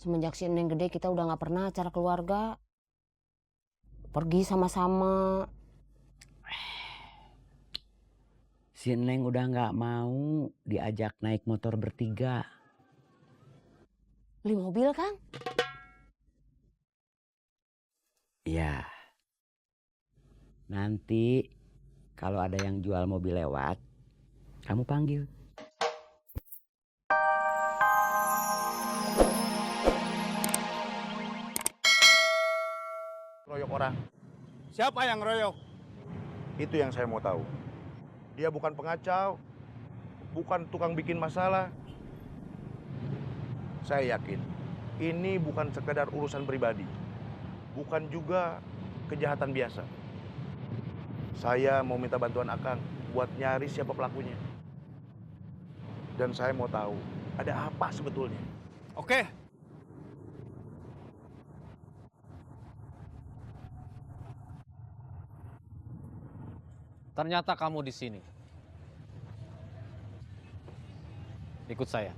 Semenjak si Neng gede kita udah gak pernah acara keluarga. Pergi sama-sama. Si Neng udah nggak mau diajak naik motor bertiga. Beli mobil, Kang? Iya. Nanti kalau ada yang jual mobil lewat, kamu panggil. Royok orang. Siapa yang ngeroyok? Itu yang saya mau tahu. Dia bukan pengacau, bukan tukang bikin masalah. Saya yakin ini bukan sekedar urusan pribadi, bukan juga kejahatan biasa. Saya mau minta bantuan Akang buat nyari siapa pelakunya. Dan saya mau tahu ada apa sebetulnya. Oke. Ternyata kamu di sini. Ikut saya.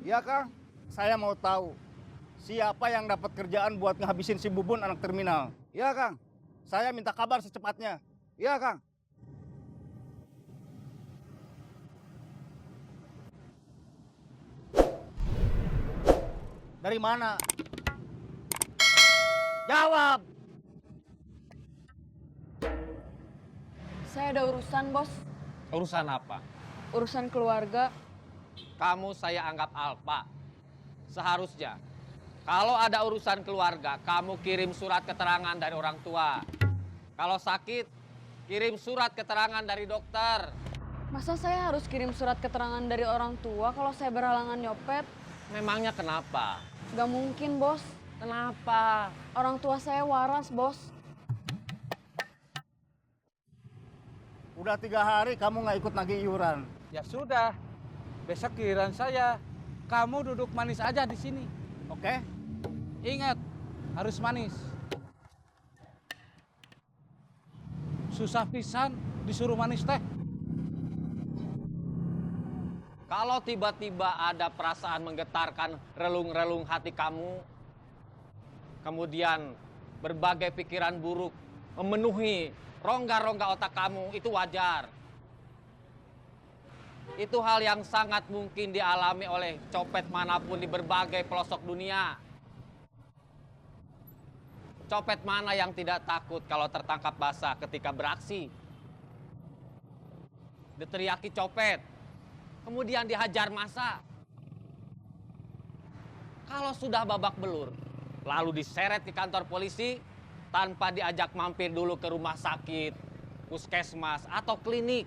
Iya, Kang. Saya mau tahu siapa yang dapat kerjaan buat ngehabisin si Bubun anak terminal. Iya, Kang. Saya minta kabar secepatnya. Iya, Kang. Dari mana? Jawab. Saya ada urusan, Bos. Urusan apa? Urusan keluarga. Kamu saya anggap alpa. Seharusnya, kalau ada urusan keluarga, kamu kirim surat keterangan dari orang tua. Kalau sakit, kirim surat keterangan dari dokter. Masa saya harus kirim surat keterangan dari orang tua kalau saya berhalangan nyopet? Memangnya kenapa? Gak mungkin, Bos. Kenapa? Orang tua saya waras, Bos. Udah 3 hari kamu nggak ikut nagih iuran. Ya sudah, besok giliran saya. Kamu duduk manis aja di sini. Oke? Ingat, harus manis. Susah pisan disuruh manis teh. Kalau tiba-tiba ada perasaan menggetarkan relung-relung hati kamu, kemudian berbagai pikiran buruk memenuhi rongga-rongga otak kamu, itu wajar. Itu hal yang sangat mungkin dialami oleh copet manapun di berbagai pelosok dunia. Copet mana yang tidak takut kalau tertangkap basah ketika beraksi? Diteriaki copet, kemudian dihajar massa. Kalau sudah babak belur, lalu diseret ke kantor polisi tanpa diajak mampir dulu ke rumah sakit, puskesmas, atau klinik.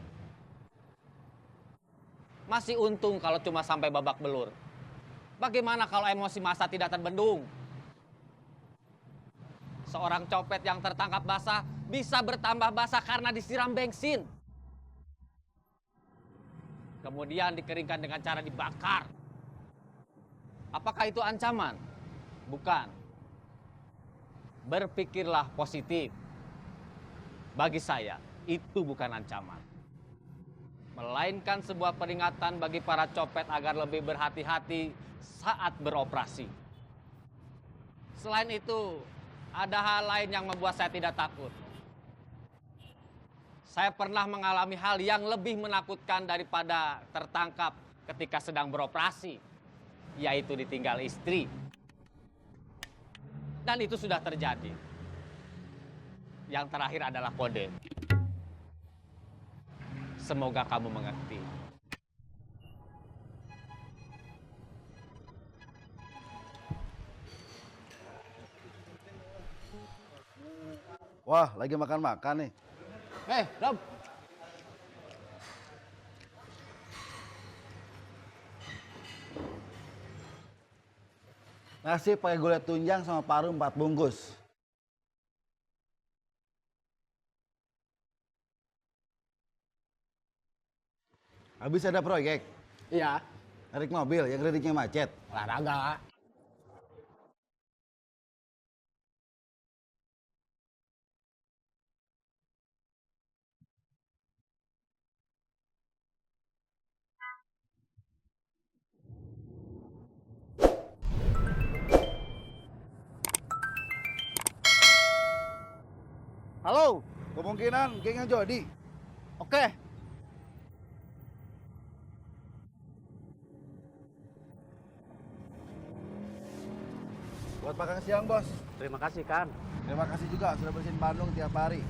Masih untung kalau cuma sampai babak belur. Bagaimana kalau emosi massa tidak terbendung? Seorang copet yang tertangkap basah bisa bertambah basah karena disiram bensin. Kemudian dikeringkan dengan cara dibakar. Apakah itu ancaman? Bukan. Berpikirlah positif. Bagi saya, itu bukan ancaman. Melainkan sebuah peringatan bagi para copet agar lebih berhati-hati saat beroperasi. Selain itu, ada hal lain yang membuat saya tidak takut. Saya pernah mengalami hal yang lebih menakutkan daripada tertangkap ketika sedang beroperasi, yaitu ditinggal istri. Dan itu sudah terjadi. Yang terakhir adalah kode. Semoga kamu mengerti. Wah, lagi makan-makan nih. Rob. Nasi pakai gulai tunjang sama paru 4 bungkus. Habis ada proyek? Iya, Narik mobil yang kreditnya macet. olahraga. Halo, kemungkinan gengnya Jody. Oke. Buat makan siang, Bos. Terima kasih, Kang. Terima kasih juga sudah bersihin Bandung tiap hari.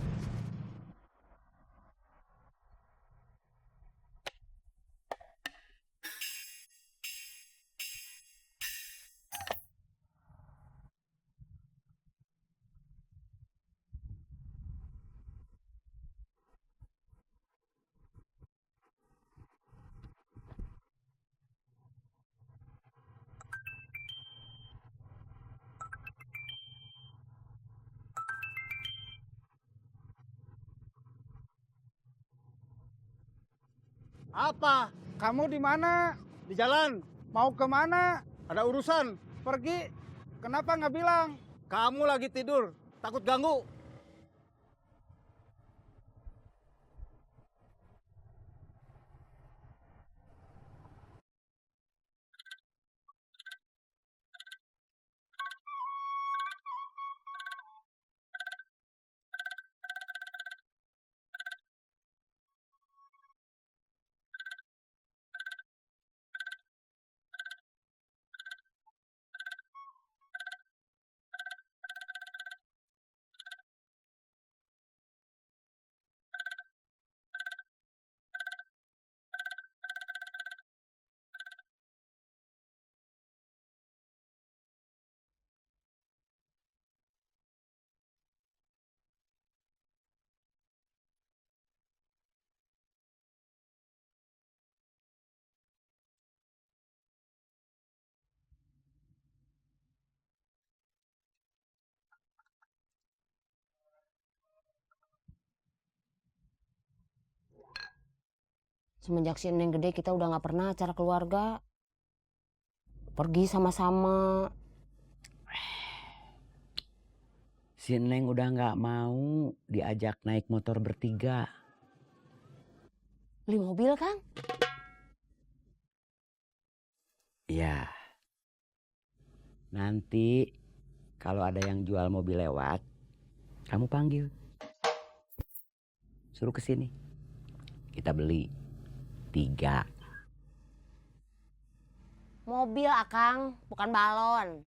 Apa? Kamu di mana? Di jalan, Mau kemana? ada urusan. Pergi. Kenapa nggak bilang? Kamu lagi tidur, takut ganggu. Semenjak si Neng gede kita udah gak pernah acara keluarga. Pergi sama-sama. Si Neng udah nggak mau diajak naik motor bertiga. Beli mobil, Kang? Ya. Nanti kalau ada yang jual mobil lewat, kamu panggil. Suruh ke sini. Kita beli 3. Mobil, Akang, bukan balon.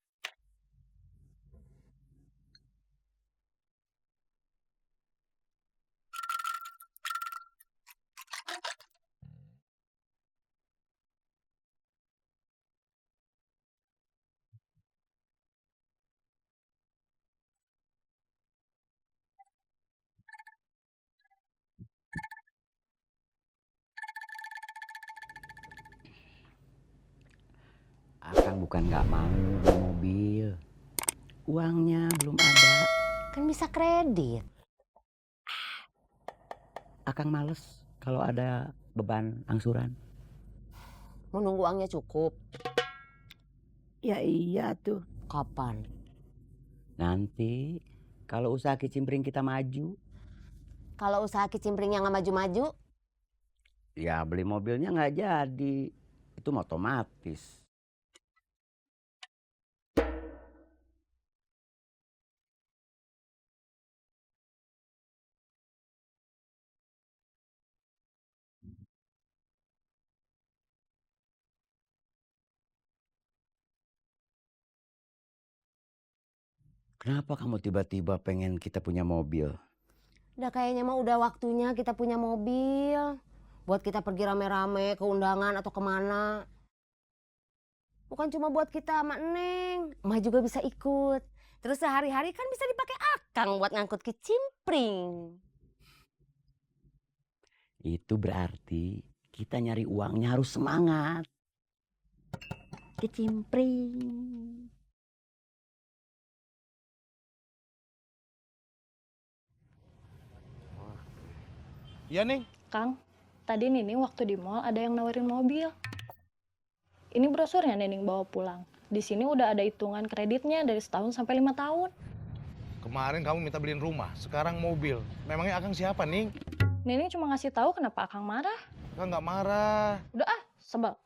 Akang bukan nggak mau beli mobil. Uangnya belum ada. Kan bisa kredit. Akang males kalau ada beban angsuran. Mau nunggu uangnya cukup. Ya iya tuh. Kapan? Nanti kalau usaha kicimpring kita maju, Kalau usaha kicimpring yang gak maju-maju, ya beli mobilnya nggak jadi. Itu otomatis. Kenapa kamu tiba-tiba pengen kita punya mobil? udah kayaknya mah udah waktunya kita punya mobil. Buat kita pergi rame-rame ke undangan atau kemana. Bukan cuma buat kita sama Neng. Emak juga bisa ikut. Terus sehari-hari kan bisa dipakai Akang buat ngangkut kicimpring. Itu berarti kita nyari uangnya harus semangat. Kicimpring. Iya, Neng. Kang, tadi Nining waktu di mall ada yang nawarin mobil. Ini brosurnya Nining bawa pulang. Di sini udah ada hitungan kreditnya dari setahun sampai 5 tahun. Kemarin kamu minta beliin rumah, sekarang mobil. Memangnya Akang siapa, Ning? Nining cuma ngasih tahu kenapa Akang marah. Akang nggak marah. Udah ah, sebel.